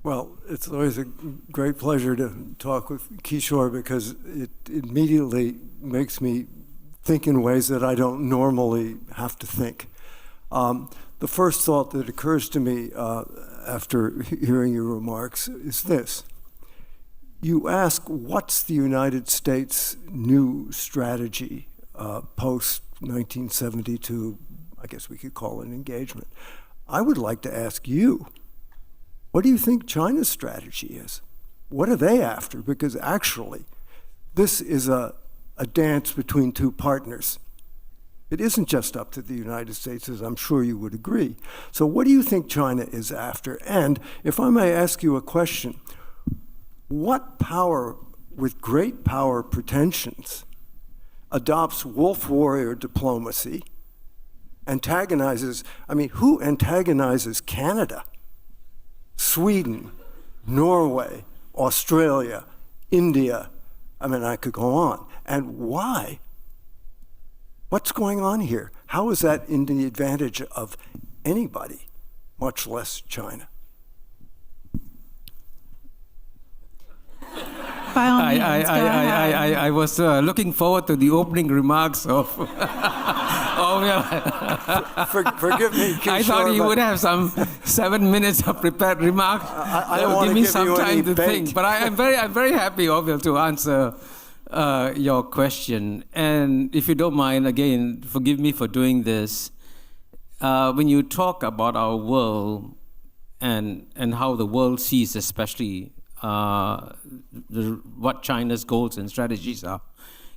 Well, it's always a great pleasure to talk with Kishore because it immediately makes me think in ways that I don't normally have to think. The first thought that occurs to me after hearing your remarks is this. You ask, what's the United States' new strategy post-1972, I guess we could call it an engagement. I would like to ask you, what do you think China's strategy is? What are they after? Because actually, this is a dance between two partners. It isn't just up to the United States, as I'm sure you would agree. So what do you think China is after? And if I may ask you a question, what power with great power pretensions adopts wolf warrior diplomacy, who antagonizes Canada, Sweden, Norway, Australia, India? I could go on. And why? What's going on here? How is that in the advantage of anybody, much less China? I was looking forward to the opening remarks of. Forgive me, Kishore, I thought you would have some 7 minutes of prepared remarks. I don't want give to me give some you time any to bait. think. But I'm very happy, Orville, to answer your question. And if you don't mind, again, forgive me for doing this. When you talk about our world and how the world sees, especially what China's goals and strategies are,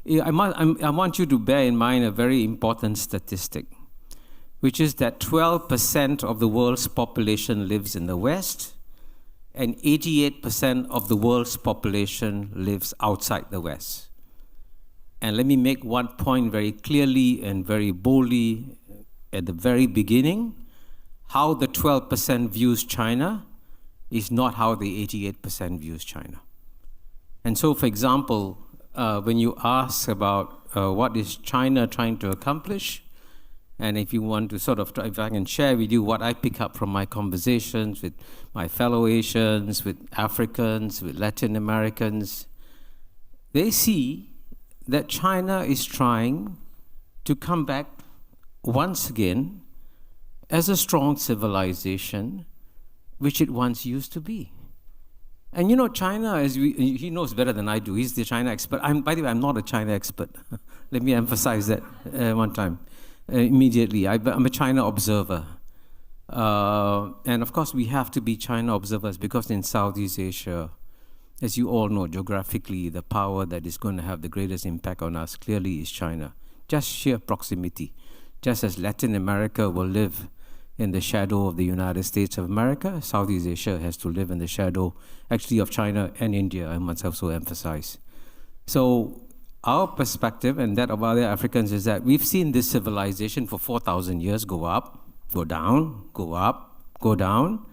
I want you to bear in mind a very important statistic, which is that 12% of the world's population lives in the West, and 88% of the world's population lives outside the West. And let me make one point very clearly and very boldly at the very beginning. How the 12% views China is not how the 88% views China. And so, for example, when you ask about what is China trying to accomplish, and if you want to if I can share with you what I pick up from my conversations with my fellow Asians, with Africans, with Latin Americans, they see that China is trying to come back once again as a strong civilization, which it once used to be. And China, he knows better than I do. He's the China expert. By the way, I'm not a China expert. Let me emphasize that one time, immediately. I'm a China observer. And of course, we have to be China observers because in Southeast Asia, as you all know, geographically, the power that is going to have the greatest impact on us clearly is China. Just sheer proximity. Just as Latin America will live in the shadow of the United States of America, Southeast Asia has to live in the shadow, actually, of China and India, I must also emphasize. So our perspective, and that of other Africans, is that we've seen this civilization for 4,000 years go up, go down, go up, go down.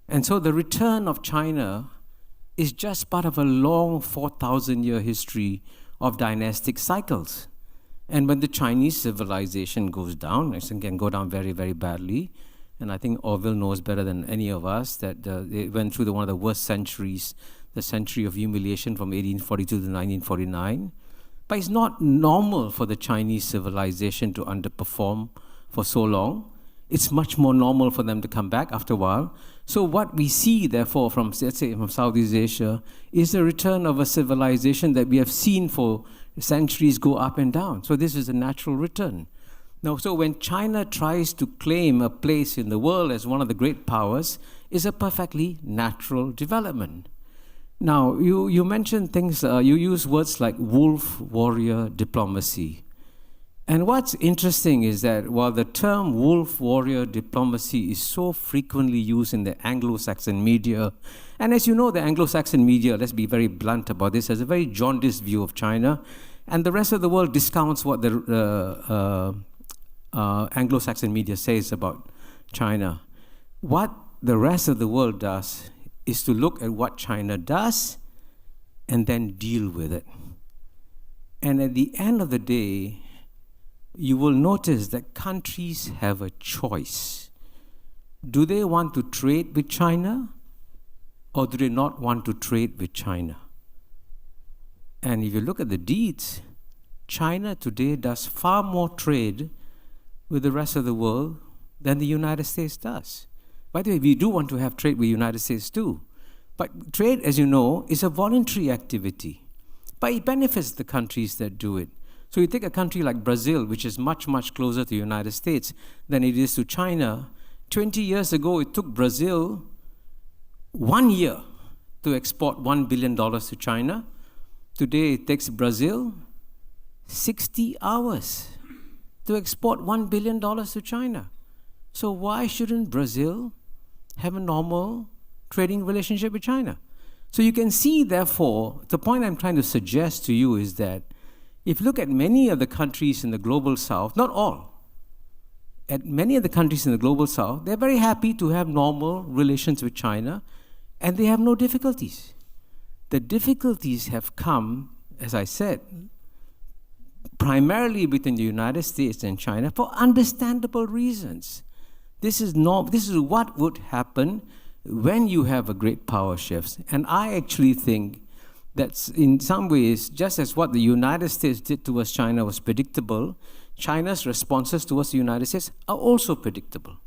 And so the return of China is just part of a long 4,000-year history of dynastic cycles. And when the Chinese civilization goes down, it can go down very, very badly. And I think Orville knows better than any of us that they went through one of the worst centuries, the century of humiliation from 1842 to 1949. But it's not normal for the Chinese civilization to underperform for so long. It's much more normal for them to come back after a while. So what we see, therefore, from Southeast Asia, is the return of a civilization that we have seen for centuries go up and down. So this is a natural return. Now, so when China tries to claim a place in the world as one of the great powers, is a perfectly natural development. Now, you mentioned things, you use words like wolf warrior diplomacy. And what's interesting is that while the term wolf warrior diplomacy is so frequently used in the Anglo-Saxon media, and as you know, the Anglo-Saxon media, let's be very blunt about this, has a very jaundiced view of China, and the rest of the world discounts what the Anglo-Saxon media says about China. What the rest of the world does is to look at what China does and then deal with it. And at the end of the day, you will notice that countries have a choice. Do they want to trade with China, or do they not want to trade with China? And if you look at the deeds, China today does far more trade with the rest of the world than the United States does. By the way, we do want to have trade with the United States too. But trade, as you know, is a voluntary activity. But it benefits the countries that do it. So you take a country like Brazil, which is much, much closer to the United States than it is to China. 20 years ago, it took Brazil 1 year to export $1 billion to China. Today, it takes Brazil 60 hours to export $1 billion to China. So why shouldn't Brazil have a normal trading relationship with China? So you can see, therefore, the point I'm trying to suggest to you is that if you look at many of the countries in the global south, not all, at many of the countries in the global south, they're very happy to have normal relations with China, and they have no difficulties. The difficulties have come, as I said, primarily between the United States and China for understandable reasons. This is what would happen when you have a great power shift. And I actually think that in some ways, just as what the United States did towards China was predictable, China's responses towards the United States are also predictable.